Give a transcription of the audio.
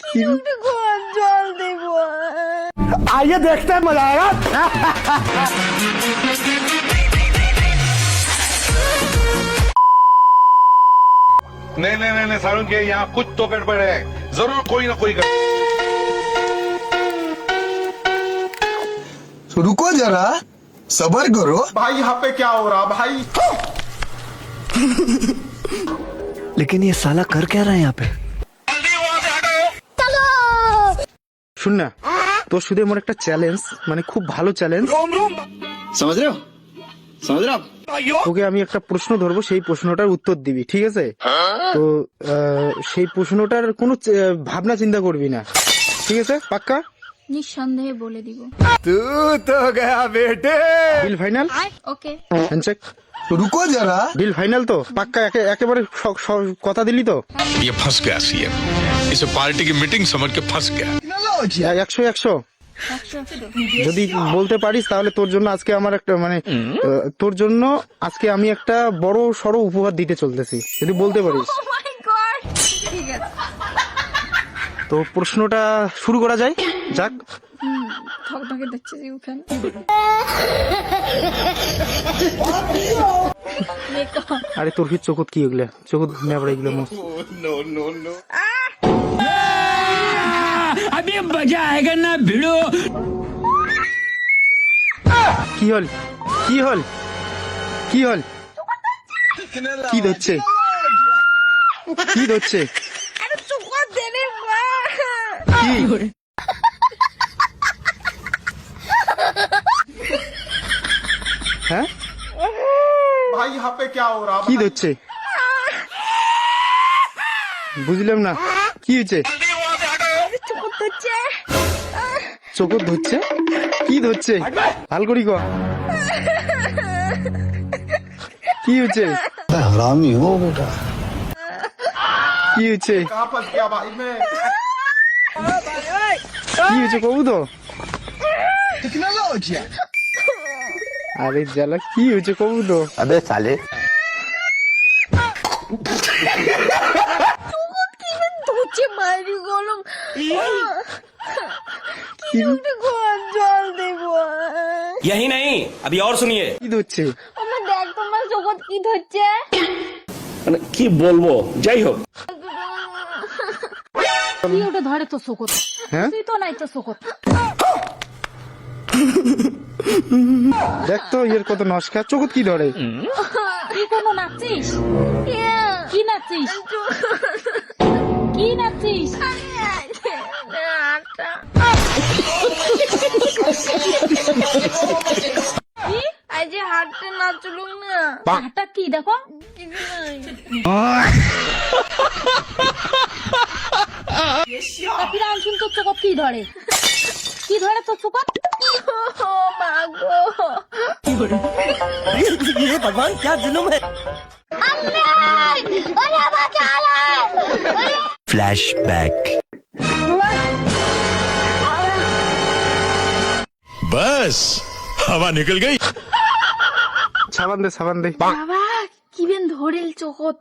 জল দেব। आइए देखते हैं मजा आएगा। नहीं सारुण के यहाँ कुछ तो गड़बड़ है, जरूर कोई ना कोई रुको जरा, सबर करो। भाई यहाँ पे क्या हो रहा भाई? लेकिन ये साला कर क्या रहा है यहाँ पे? শুন না, তোর শুধু আমার একটা চ্যালেঞ্জ, মানে খুব ভালো চ্যালেঞ্জ। समझ रहे हो? समझ रहे हो? তোকে আমি একটা প্রশ্ন ধরবো, সেই প্রশ্নটার উত্তর দিবি, ঠিক আছে? তো সেই প্রশ্নটার কোনো ভাবনা চিন্তা করবি না, ঠিক আছে? পাক্কা? নিঃসন্দেহে বলে দিব। तू तो गया बेटे। Deal final? ওকে। হ্যান্ডশেক? रुको जरा। ডিল ফাইনাল তো? পাক্কা? একেবারে কথা দিলি তো? ये फंस गया सीएम, इसे पार्टी की मीटिंग समझ के फंस गया। 100 যদি বলতে পারিস তাহলে তোর জন্য আজকে আমার একটা মানে তোর জন্য আজকে আমি একটা বড় সড় উপহার দিতে চলতেছি, যদি বলতে পারিস। ও মাই গড, ঠিক আছে। তো প্রশ্নটা শুরু করা যায়, যাক। ঠকঠকে দেখছে যে ওখানে। আরে তোর কি চোখত কি এগুলো? চোখত নেবড়া এগুলো মস্ত। अभी मजा आएगा ना भिड़ो। কি হল? কি হল? কি হল? কি ধরছে? কি ধরছে? আরে চুকা দে রে মা। কি? হ্যাঁ, भाई यहाँ पे क्या हो रहा? কি ধরছে? বুঝলাম না, কি হয়েছে? চুকা হচ্ছে। চোখত ধরছে? কি ধরছে? হাল করি ক। কি হয়েছে? हरामी हो बेटा। কি হয়েছে? कहाँ फंस गया भाई मैं? কি হয়েছে কবু তো? আরে জ্বালা, কি হয়েছে কবু তো? अबे साले। ধুচ্ছে মারি গলম। কি জল দেব। यही नहीं, अभी और सुनिए। কি ধরছে? আমার দেখ তোমার জগৎ কি ধরছে। মানে কি বলবো, যাই হোক। তুই ওটা ধরে তো শোকত। হ্যাঁ, তুই তো নাই তো শোকত। দেখ তো এর কত নস্কা। চোখত কি ধরে? তুই কোনো নাচছিস? কি নাচছিস? কি নাচছিস? কি? আজ হাঁটতে নাচলুম না। হাঁটা কি দেখো? ফিরে আনছুন তোর চোখত কি ধরে? কি ধরে তোর চোখত? ও মা গো। ये भगवान क्या जुलुम है। फ्लैशबैक। बस हवा निकल गई। সাবান দে, সাবান দে। বাবা কি বেন ধরেল চোখত।